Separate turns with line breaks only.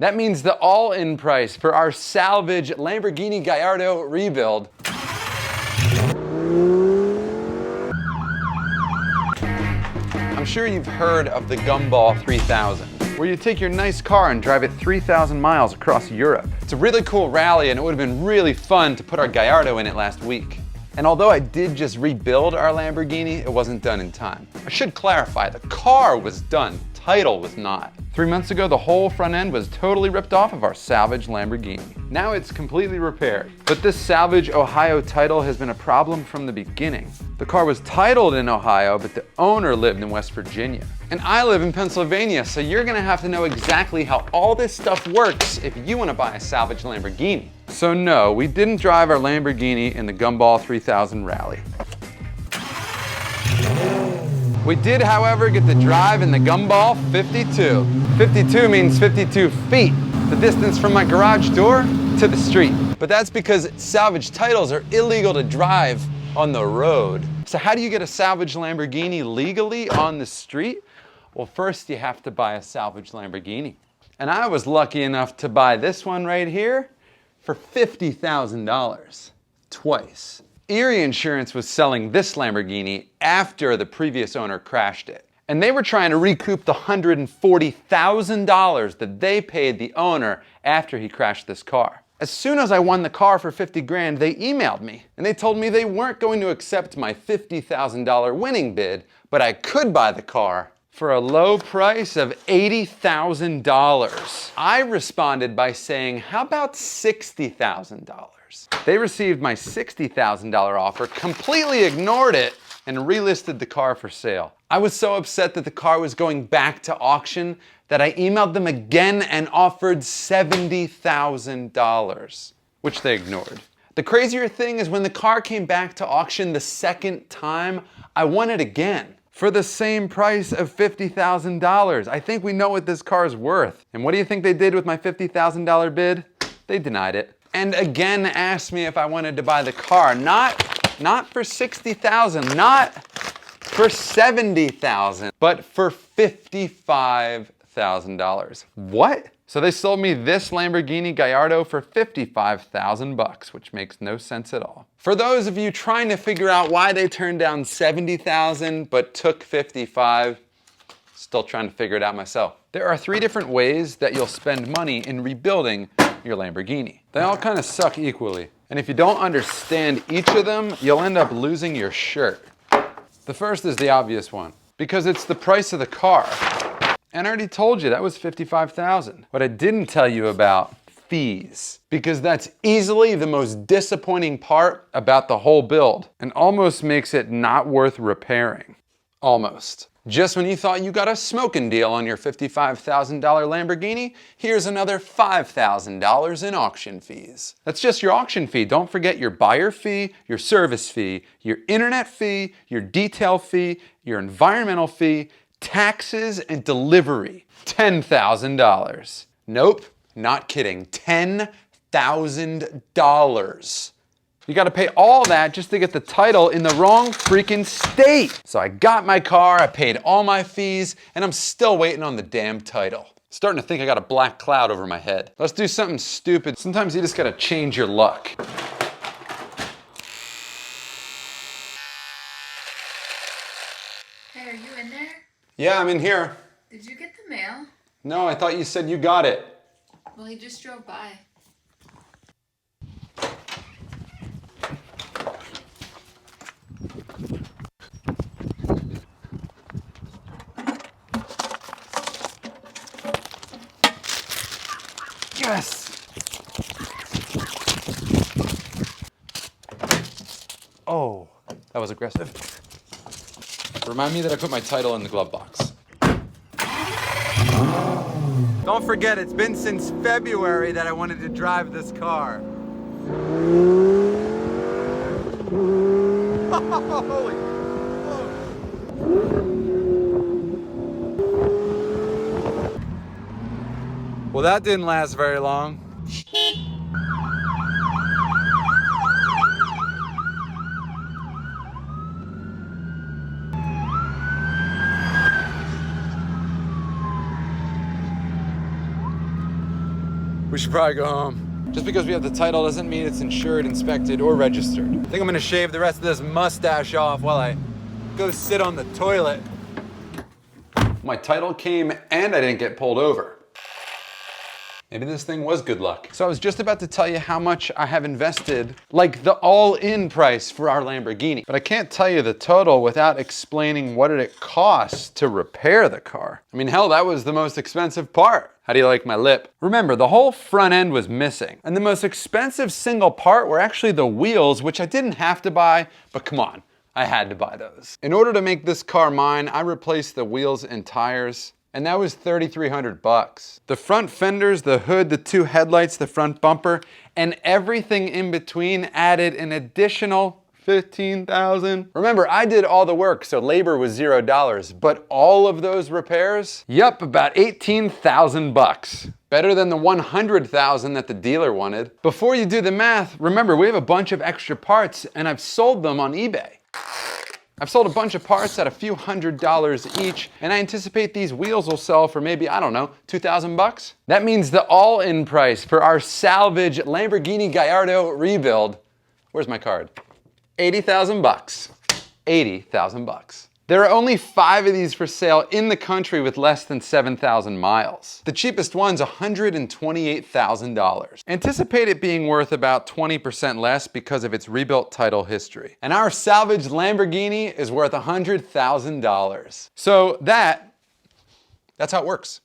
That means the all-in price for our Salvage Lamborghini Gallardo rebuild I'm sure you've heard of the Gumball 3000, where you take your nice car and drive it 3,000 miles across Europe. It's a really cool rally and it would have been really fun to put our Gallardo in it last week. And although I did just rebuild our Lamborghini, it wasn't done in time. I should clarify, the car was done, title was not. 3 months ago, the whole front end was totally ripped off of our Salvage Lamborghini. Now it's completely repaired. But this Salvage Ohio title has been a problem from the beginning. The car was titled in Ohio, but the owner lived in West Virginia. And I live in Pennsylvania, so you're gonna have to know exactly how all this stuff works if you wanna buy a Salvage Lamborghini. So no, we didn't drive our Lamborghini in the Gumball 3000 rally. We did, however, get to drive in the Gumball 52. 52 means 52 feet, the distance from my garage door to the street. But that's because salvage titles are illegal to drive on the road. So how do you get a salvage Lamborghini legally on the street? Well, first you have to buy a salvage Lamborghini. And I was lucky enough to buy this one right here for $50,000, twice. Erie Insurance was selling this Lamborghini after the previous owner crashed it. And they were trying to recoup the $140,000 that they paid the owner after he crashed this car. As soon as I won the car for 50 grand, they emailed me and they told me they weren't going to accept my $50,000 winning bid, but I could buy the car for a low price of $80,000. I responded by saying, how about $60,000? They received my $60,000 offer, completely ignored it, and relisted the car for sale. I was so upset that the car was going back to auction that I emailed them again and offered $70,000, which they ignored. The crazier thing is when the car came back to auction the second time, I won it again for the same price of $50,000. I think we know what this car is worth. And what do you think they did with my $50,000 bid? They denied it. And again asked me if I wanted to buy the car. Not for $60,000, not for $70,000, but for $55,000. What? So they sold me this Lamborghini Gallardo for $55,000, which makes no sense at all. For those of you trying to figure out why they turned down $70,000 but took $55,000, still trying to figure it out myself. There are 3 different ways that you'll spend money in rebuilding your Lamborghini. They all kind of suck equally. And if you don't understand each of them, you'll end up losing your shirt. The first is the obvious one, because it's the price of the car. And I already told you that was $55,000. What I didn't tell you about, fees, because that's easily the most disappointing part about the whole build and almost makes it not worth repairing. Almost. Just when you thought you got a smoking deal on your $55,000 Lamborghini, here's another $5,000 in auction fees. That's just your auction fee. Don't forget your buyer fee, your service fee, your internet fee, your detail fee, your environmental fee, taxes, and delivery. $10,000. Nope, not kidding. $10,000. You gotta pay all that just to get the title in the wrong freaking state. So I got my car, I paid all my fees, and I'm still waiting on the damn title. Starting to think I got a black cloud over my head. Let's do something stupid. Sometimes you just gotta change your luck.
Hey, are you in there?
Yeah, I'm in here.
Did you get the mail?
No, I thought you said you got it.
Well, he just drove by.
Yes! Oh, that was aggressive. Remind me that I put my title in the glove box. Don't forget, it's been since February that I wanted to drive this car. Holy. Well, that didn't last very long. We should probably go home. Just because we have the title doesn't mean it's insured, inspected, or registered. I think I'm gonna shave the rest of this mustache off while I go sit on the toilet. My title came and I didn't get pulled over. Maybe this thing was good luck. So I was just about to tell you how much I have invested, like the all-in price for our Lamborghini. But I can't tell you the total without explaining what did it cost to repair the car. I mean, hell, that was the most expensive part. How do you like my lip? Remember, the whole front end was missing. And the most expensive single part were actually the wheels, which I didn't have to buy, but come on, I had to buy those. In order to make this car mine, I replaced the wheels and tires, and that was $3,300. The front fenders, the hood, the two headlights, the front bumper, and everything in between added an additional $15,000. Remember, I did all the work, so labor was $0, but all of those repairs, yup, about $18,000. Better than the $100,000 that the dealer wanted. Before you do the math, remember, we have a bunch of extra parts and I've sold them on eBay. I've sold a bunch of parts at a few $100s each, and I anticipate these wheels will sell for maybe, I don't know, 2,000 bucks? That means the all-in price for our salvage Lamborghini Gallardo rebuild, where's my card? 80,000 bucks. 80,000 bucks. There are only 5 of these for sale in the country with less than 7,000 miles. The cheapest one's $128,000. Anticipate it being worth about 20% less because of its rebuilt title history. And our salvage Lamborghini is worth $100,000. So that's how it works.